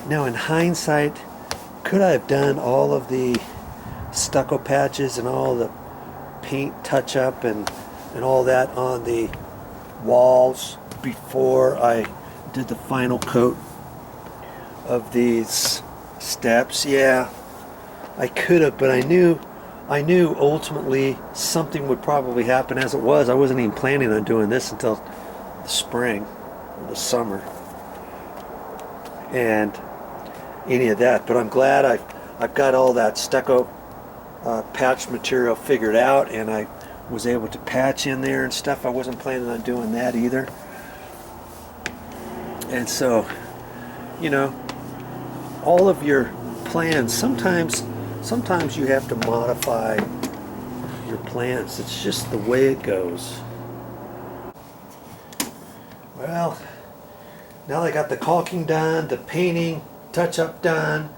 Now in hindsight, could I have done all of the stucco patches and all the paint touch up and all that on the walls before I did the final coat of these steps? Yeah, I could have, but I knew ultimately something would probably happen. As it was, I wasn't even planning on doing this until the spring or the summer and any of that. But I'm glad I've got all that stucco patch material figured out, and I was able to patch in there and stuff. I wasn't planning on doing that either. And so, you know, all of your plans, sometimes you have to modify your plans. It's just the way it goes. Well, now I got the caulking done, the painting touch-up done,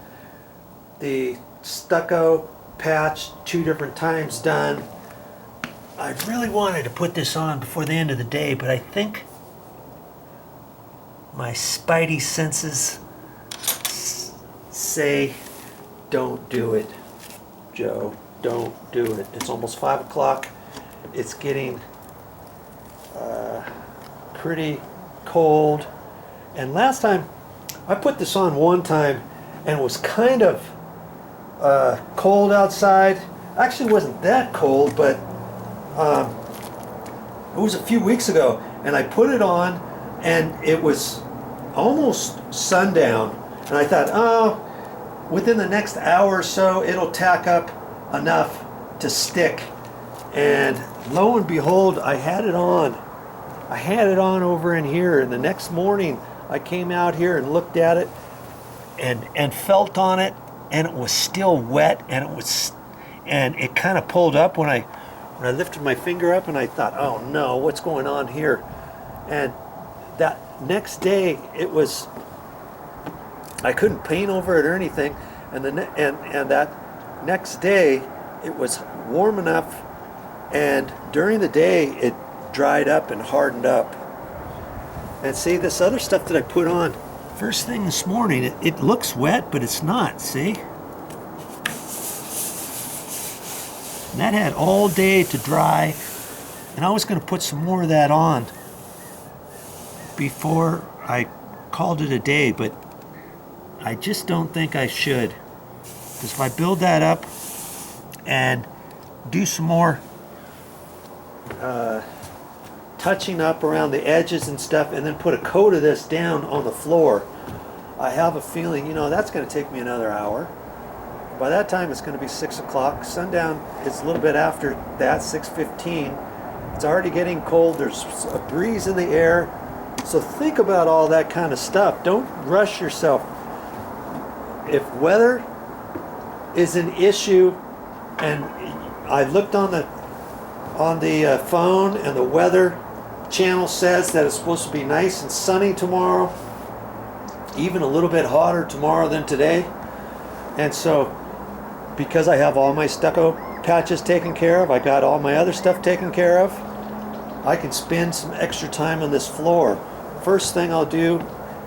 the stucco patch 2 different times done. I really wanted to put this on before the end of the day, but I think my spidey senses say, don't do it, Joe. Don't do it. It's almost 5 o'clock. It's getting pretty cold. And last time I put this on one time and it was kind of cold outside. Actually, it wasn't that cold, but it was a few weeks ago, and I put it on and it was almost sundown, and I thought, oh, within the next hour or so it'll tack up enough to stick. And lo and behold, I had it on over in here, and the next morning I came out here and looked at it and felt on it, and it was still wet, and it kind of pulled up when I lifted my finger up, and I thought, oh no, what's going on here? And that next day I couldn't paint over it or anything, and that next day it was warm enough, and during the day it dried up and hardened up. And see, this other stuff that I put on first thing this morning, it looks wet, but it's not, see? And that had all day to dry, and I was going to put some more of that on before I called it a day, but I just don't think I should. Because if I build that up and do some more touching up around the edges and stuff, and then put a coat of this down on the floor, I have a feeling, that's going to take me another hour. By that time it's going to be 6 o'clock. Sundown is a little bit after that, 6:15. It's already getting cold. There's a breeze in the air. So think about all that kind of stuff. Don't rush yourself. If weather is an issue, and I looked on the phone, and the weather channel says that it's supposed to be nice and sunny tomorrow, even a little bit hotter tomorrow than today. And so, because I have all my stucco patches taken care of, I got all my other stuff taken care of, I can spend some extra time on this floor. First thing I'll do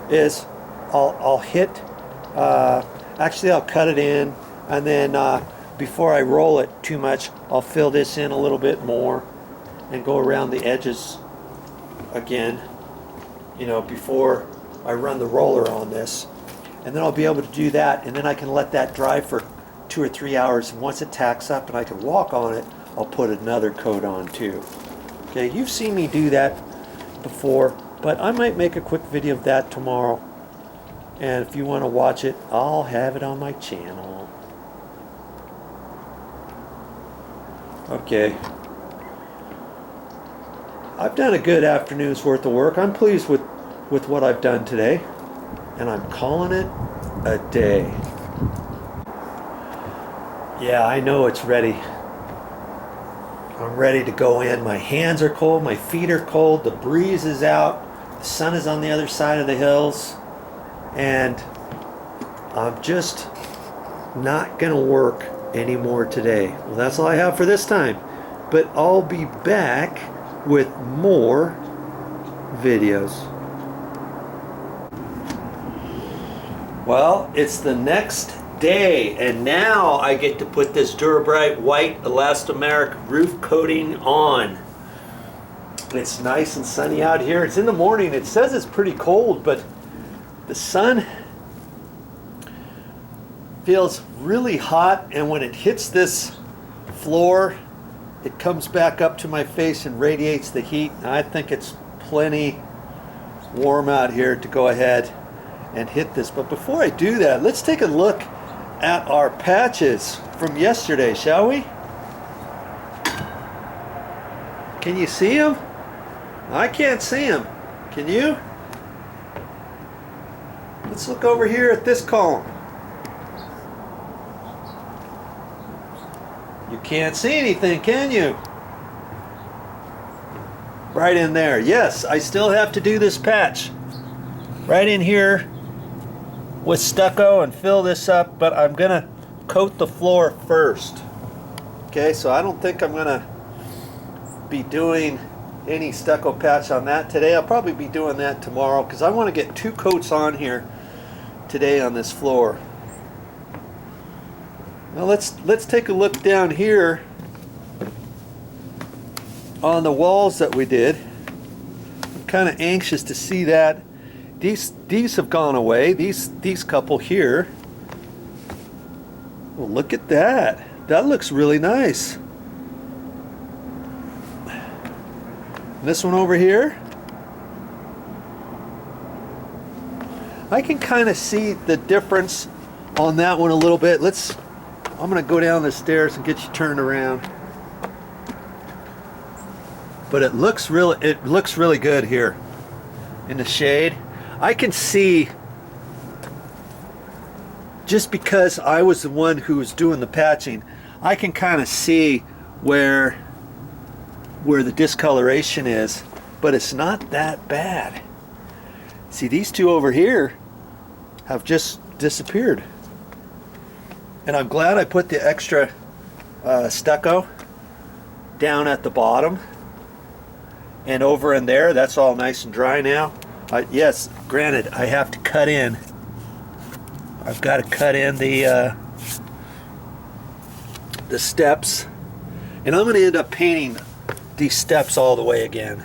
is I'll hit, actually I'll cut it in, and then before I roll it too much, I'll fill this in a little bit more and go around the edges again, before I run the roller on this. And then I'll be able to do that, and then I can let that dry for 2 or 3 hours, and once it tacks up and I can walk on it, I'll put another coat on too. Okay, you've seen me do that before, but I might make a quick video of that tomorrow, and if you want to watch it, I'll have it on my channel. Okay, I've done a good afternoon's worth of work. I'm pleased with what I've done today, and I'm calling it a day. Yeah, I know it's ready. I'm ready to go in. My hands are cold, my feet are cold, the breeze is out, the sun is on the other side of the hills, and I'm just not gonna work anymore today. Well, that's all I have for this time, but I'll be back with more videos. Well, it's the next day, and now I get to put this Durabright white elastomeric roof coating on. It's nice and sunny out here. It's in the morning. It says it's pretty cold, but the sun feels really hot, and when it hits this floor, it comes back up to my face and radiates the heat. I think it's plenty warm out here to go ahead and hit this. But before I do that, let's take a look at our patches from yesterday, shall we? Can you see them? I can't see them. Can you? Let's look over here at this column. You can't see anything, can you? Right in there. Yes, I still have to do this patch right in here with stucco and fill this up, but I'm gonna coat the floor first. Okay, so I don't think I'm gonna be doing any stucco patch on that today. I'll probably be doing that tomorrow because I want to get 2 coats on here today on this floor. Now let's take a look down here on the walls that we did. I'm kind of anxious to see that. These have gone away. These couple here. Well, look at that. That looks really nice. This one over here, I can kind of see the difference on that one a little bit. I'm gonna go down the stairs and get you turned around. But it looks really good here in the shade. I can see, just because I was the one who was doing the patching, I can kind of see where the discoloration is, but it's not that bad. See, these 2 over here have just disappeared. And I'm glad I put the extra stucco down at the bottom and over in there. That's all nice and dry now. Yes, granted, I have to cut in. I've got to cut in the steps, and I'm going to end up painting these steps all the way again.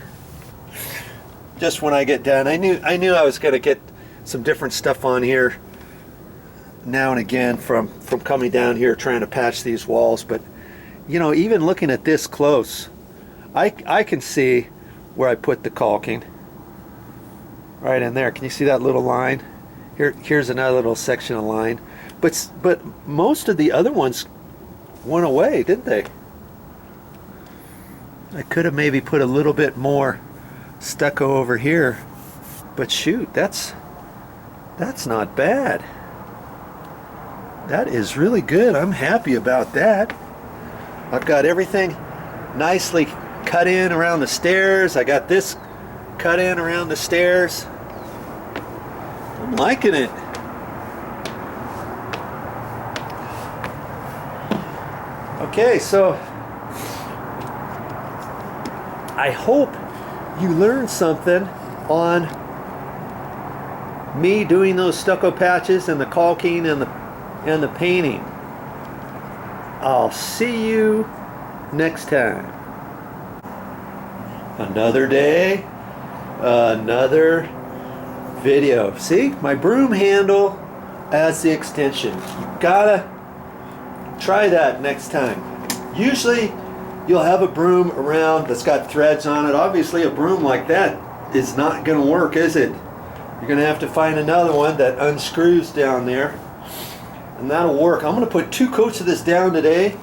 Just when I get done, I knew I was going to get some different stuff on here now and again from coming down here trying to patch these walls. But you know, even looking at this close, I can see where I put the caulking right in there. Can you see that little line? Here's another little section of line. But most of the other ones went away, didn't they? I could have maybe put a little bit more stucco over here, but shoot, that's not bad. That is really good. I'm happy about that. I've got everything nicely cut in around the stairs. I got this cut in around the stairs. I'm liking it. Okay, so I hope you learned something on me doing those stucco patches and the caulking and the painting. I'll see you next time. Another day, another video. See, my broom handle as the extension. You gotta try that next time. Usually you'll have a broom around that's got threads on it. Obviously a broom like that is not going to work, is it? You're going to have to find another one that unscrews down there, and that'll work. I'm going to put 2 coats of this down today.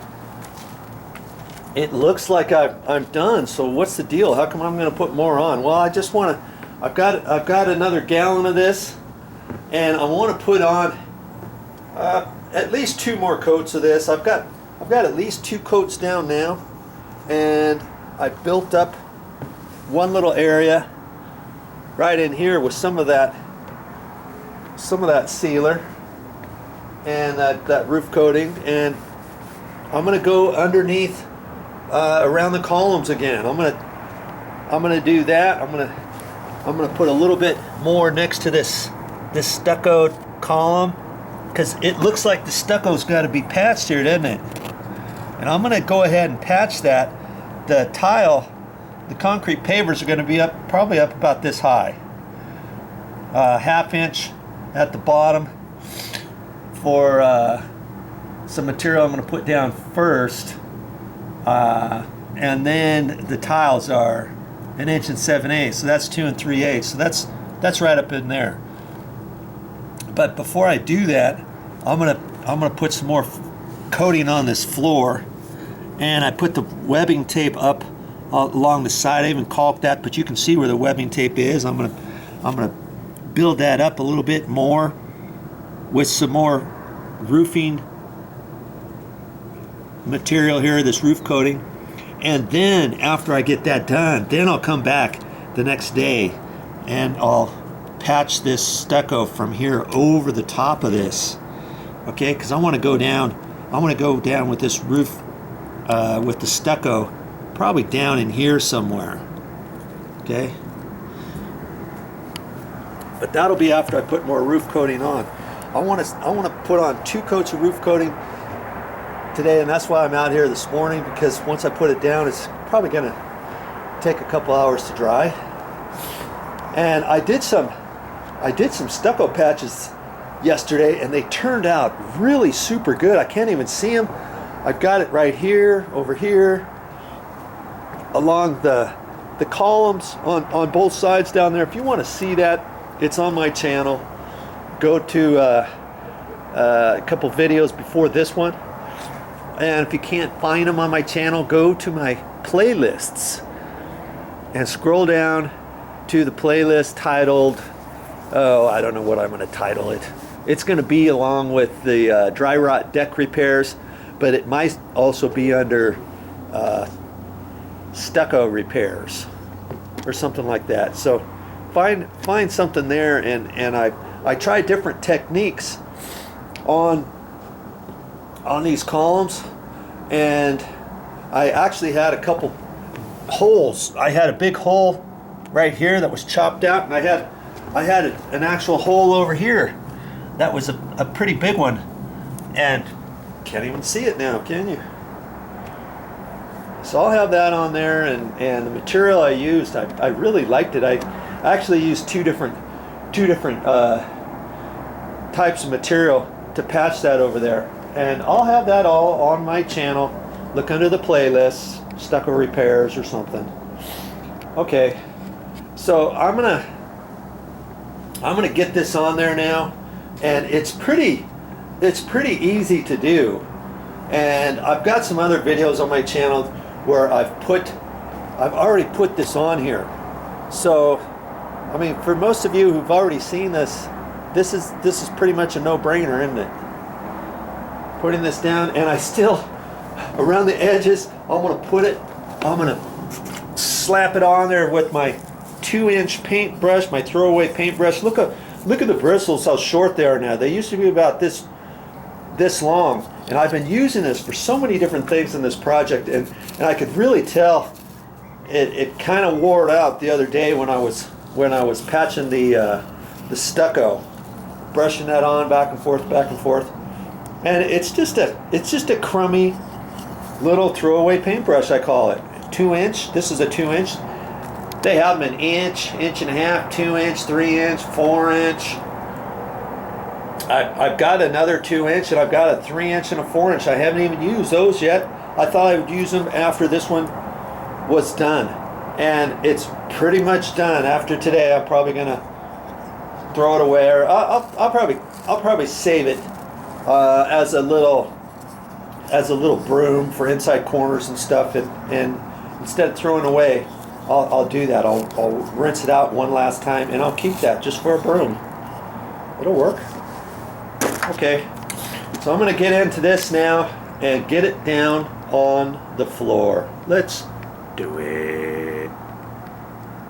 It looks like I'm done, so what's the deal? How come I'm going to put more on? Well, I just want to, I've got another gallon of this, and I want to put on at least 2 more coats of this. I've got at least 2 coats down now, and I built up one little area right in here with some of that sealer and that roof coating, and I'm gonna go underneath around the columns again. I'm gonna do that. I'm gonna put a little bit more next to this stucco column, because it looks like the stucco's got to be patched here, doesn't it? And I'm going to go ahead and patch that. The tile, the concrete pavers are going to be up, probably up about this high. Half-inch at the bottom for some material I'm going to put down first. And then the tiles are 1 7/8 inches, so that's 2 3/8. So that's right up in there. But before I do that, I'm gonna put some more coating on this floor, and I put the webbing tape up along the side. I even caulked that, but you can see where the webbing tape is. I'm gonna build that up a little bit more with some more roofing material here, this roof coating. And then after I get that done, then I'll come back the next day and I'll patch this stucco from here over the top of this, okay? Because I want to go down with this roof with the stucco probably down in here somewhere, okay? But that'll be after I put more roof coating on. I want to put on 2 coats of roof coating today, and that's why I'm out here this morning, because once I put it down, it's probably going to take a couple hours to dry. And I did some stucco patches yesterday, and they turned out really super good. I can't even see them. I've got it right here, over here, along the columns on both sides down there. If you want to see that, it's on my channel. Go to a couple videos before this one. And if you can't find them on my channel, go to my playlists and scroll down to the playlist titled, oh, I don't know what I'm going to title it. It's going to be along with the dry rot deck repairs, but it might also be under stucco repairs or something like that. So find something there, and I try different techniques on these columns, and I actually had a couple holes. I had a big hole right here that was chopped out, and I had an actual hole over here that was a pretty big one, and can't even see it now, can you? So I'll have that on there, and the material I used, I really liked it. I actually used two different types of material to patch that over there. And I'll have that all on my channel. Look under the playlist, stuccorepairs or something. Okay, so I'm gonna get this on there now, and it's pretty easy to do. And I've got some other videos on my channel where I've already put this on here. So, I mean, for most of you who've already seen this, this is pretty much a no-brainer, isn't it? Putting this down, and I still, around the edges, I'm gonna slap it on there with my 2-inch paintbrush, my throwaway paintbrush. Look at the bristles, how short they are now. They used to be about this long, and I've been using this for so many different things in this project, and I could really tell it kind of wore out the other day when I was patching the stucco, brushing that on back and forth. And it's just a crummy little throwaway paintbrush, I call it. 2-inch. This is a 2-inch. They have them an inch, 1.5 inch, 2-inch, 3-inch, 4-inch. I've got another 2-inch, and I've got a 3-inch and a 4-inch. I haven't even used those yet. I thought I would use them after this one was done, and it's pretty much done. After today, I'm probably gonna throw it away, or I'll probably save it as a little broom for inside corners and stuff, and instead of throwing away, I'll do that. I'll rinse it out one last time, and I'll keep that just for a broom. It'll work. Okay, so I'm gonna get into this now and get it down on the floor. Let's do it.